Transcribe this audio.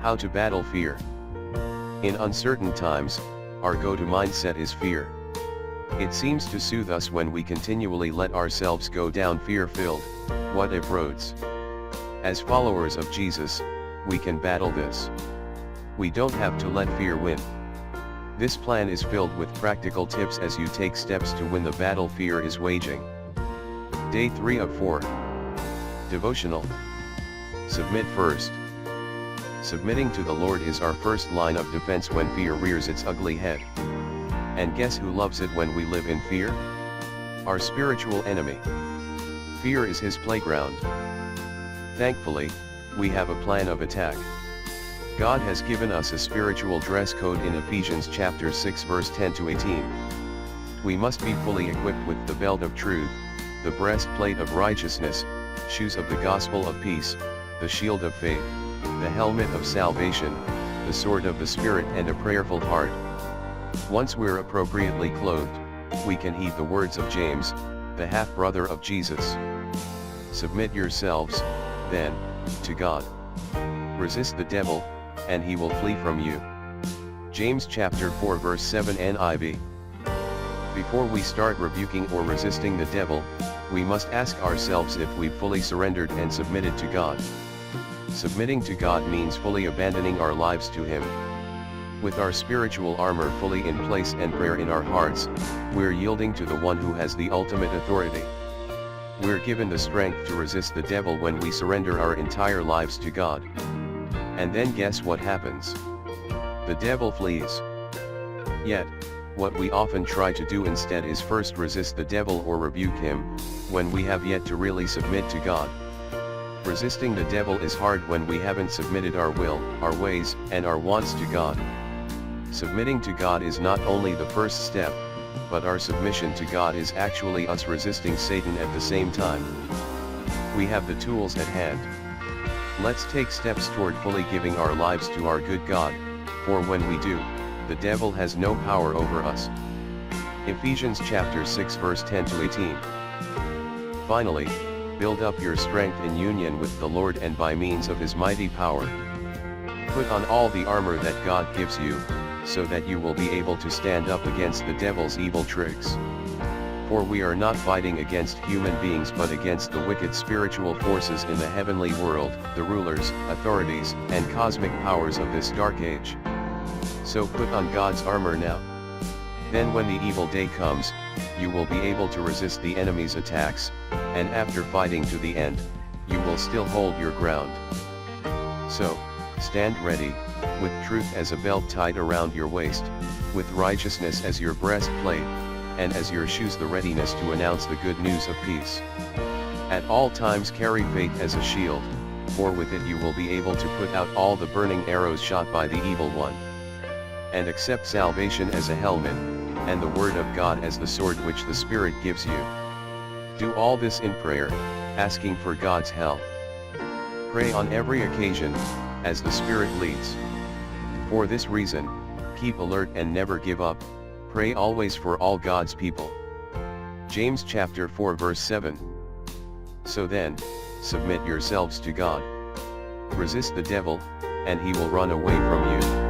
How to battle fear. In uncertain times, our go-to mindset is fear. It seems to soothe us when we continually let ourselves go down fear-filled, what-if roads. As followers of Jesus, we can battle this. We don't have to let fear win. This plan is filled with practical tips as you take steps to win the battle fear is waging. Day 3 of 4. Devotional. Submit first. Submitting to the Lord is our first line of defense when fear rears its ugly head. And guess who loves it when we live in fear? Our spiritual enemy. Fear is his playground. Thankfully, we have a plan of attack. God has given us a spiritual dress code in Ephesians Chapter 6 verse 10 to 18. We must be fully equipped with the belt of truth, the breastplate of righteousness, shoes of the gospel of peace, the shield of faith, the helmet of salvation, the sword of the Spirit and a prayerful heart. Once we're appropriately clothed, we can heed the words of James, the half-brother of Jesus. Submit yourselves, then, to God. Resist the devil, and he will flee from you. James chapter 4 verse 7 NIV. Before we start rebuking or resisting the devil, we must ask ourselves if we've fully surrendered and submitted to God. Submitting to God means fully abandoning our lives to Him. With our spiritual armor fully in place and prayer in our hearts, we're yielding to the one who has the ultimate authority. We're given the strength to resist the devil when we surrender our entire lives to God. And then guess what happens? The devil flees. Yet, what we often try to do instead is first resist the devil or rebuke him, when we have yet to really submit to God. Resisting the devil is hard when we haven't submitted our will, our ways, and our wants to God. Submitting to God is not only the first step, but our submission to God is actually us resisting Satan at the same time. We have the tools at hand. Let's take steps toward fully giving our lives to our good God, for when we do, the devil has no power over us. Ephesians chapter 6 verse 10 to 18. Finally, build up your strength in union with the Lord and by means of His mighty power. Put on all the armor that God gives you, so that you will be able to stand up against the devil's evil tricks. For we are not fighting against human beings but against the wicked spiritual forces in the heavenly world, the rulers, authorities, and cosmic powers of this dark age. So put on God's armor now. Then when the evil day comes, you will be able to resist the enemy's attacks, and after fighting to the end, you will still hold your ground. So, stand ready, with truth as a belt tied around your waist, with righteousness as your breastplate, and as your shoes the readiness to announce the good news of peace. At all times carry faith as a shield, for with it you will be able to put out all the burning arrows shot by the evil one. And accept salvation as a helmet, and the word of God as the sword which the Spirit gives you. Do all this in prayer, asking for God's help. Pray on every occasion, as the Spirit leads. For this reason, keep alert and never give up. Pray always for all God's people. James chapter 4 verse 7. So then, submit yourselves to God. Resist the devil, and he will run away from you.